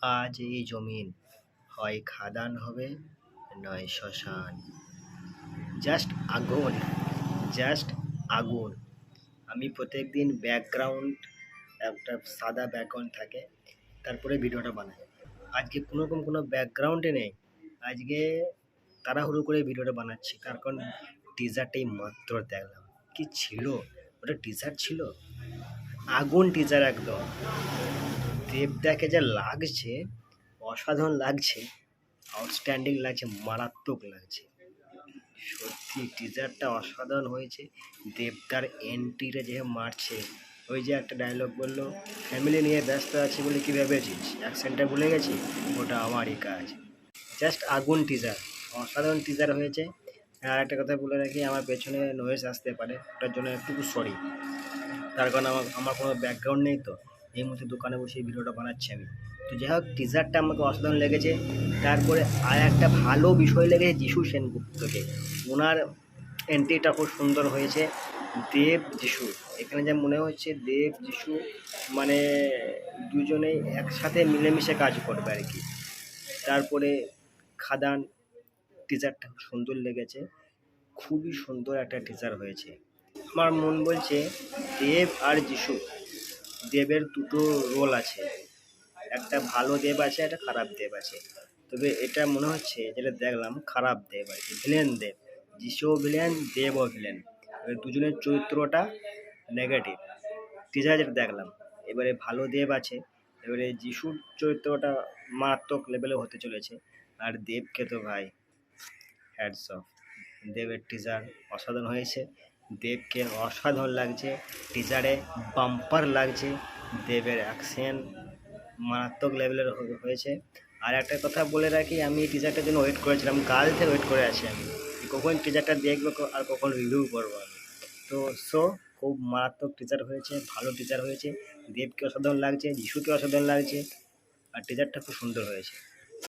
আজ এই জমিন হয় খাদান হবে নয় শ্মশান। জাস্ট আগুন, জাস্ট আগুন। আমি প্রত্যেকদিন ব্যাকগ্রাউন্ড একটা সাদা ব্যাকগ্রাউন্ড থাকে, তারপরে ভিডিওটা বানাই। আজকে কোনোরকম কোনো ব্যাকগ্রাউন্ডে নেই। আজকে তাড়াহুড়ো করে ভিডিওটা বানাচ্ছি, তার কারণ টিজারটাই মাত্র দেখলাম। কি ছিল ওটা? টিজার ছিল, আগুন টিজার একদম। দেবদাকে যা লাগছে, অসাধারণ লাগছে, আউটস্ট্যান্ডিং লাগছে, মারাত্মক লাগছে। সত্যি টিজারটা অসাধারণ হয়েছে। দেবদার এন্ট্রিটা যে মারছে, ওই যে একটা ডায়লগ বললো, ফ্যামিলি নিয়ে ব্যস্ত আছি বলে কী ভেবেছিস, অ্যাকসেন্টটা ভুলে গেছি, ওটা আমারই কাজ। জাস্ট আগুন টিজার, অসাধারণ টিজার হয়েছে। আর একটা কথা বলে রাখি, আমার পেছনে নয়েজ আসতে পারে, ওটার জন্য একটু সরি। তার কারণ আমার আমার কোনো ব্যাকগ্রাউন্ড নেই, তো এই মুহূর্তে দোকানে বসে ভিডিওটা বানাচ্ছি আমি। তো যাই হোক, টিজারটা আমাকে অসাধারণ লেগেছে। তারপরে আর একটা ভালো বিষয় লেগেছে যিশু সেনগুপ্তকে, ওনার এন্ট্রিটা খুব সুন্দর হয়েছে। দেব যিশু, এখানে যা মনে হচ্ছে দেব যিশু মানে দুজনেই একসাথে মিলেমিশে কাজ করবে আর কি। তারপরে খাদান, টিজারটা খুব সুন্দর লেগেছে, খুবই সুন্দর একটা টিজার হয়েছে। আমার মন বলছে দেব আর যিশু, দেবের দুটো রোল আছে, একটা ভালো দেব আছে, একটা খারাপ দেব আছে। তবে এটা মনে হচ্ছে যেটা দেখলাম খারাপ দেব আর কি, ভিলেন দেব। যিশুও ভিলেন, দেবও ভিলেন, এবার দুজনের চরিত্রটা নেগেটিভ টিজার যেটা দেখলাম। এবারে ভালো দেব আছে, এবারে যিশুর চরিত্রটা মারাত্মক লেভেলে হতে চলেছে। আর দেবকে তো ভাই হ্যাটস অফ, দেবের টিজার অসাধারণ হয়েছে, দেবকে অসাধারণ লাগছে টিজারে, বাম্পার লাগছে। দেবের অ্যাকশন মারাত্মক লেভেলের হয়েছে। আর একটা কথা বলে রাখি, আমি এই টিজারটার জন্য ওয়েট করেছিলাম, কাল থেকে ওয়েট করে আছি আমি, কখন টিজারটা দেখবো আর কখন রিভিউ করবো আমি। তো খুব মারাত্মক টিজার হয়েছে, ভালো টিজার হয়েছে। দেবকে অসাধারণ লাগছে, যিশুকে অসাধারণ লাগছে, আর টিজারটা খুব সুন্দর হয়েছে।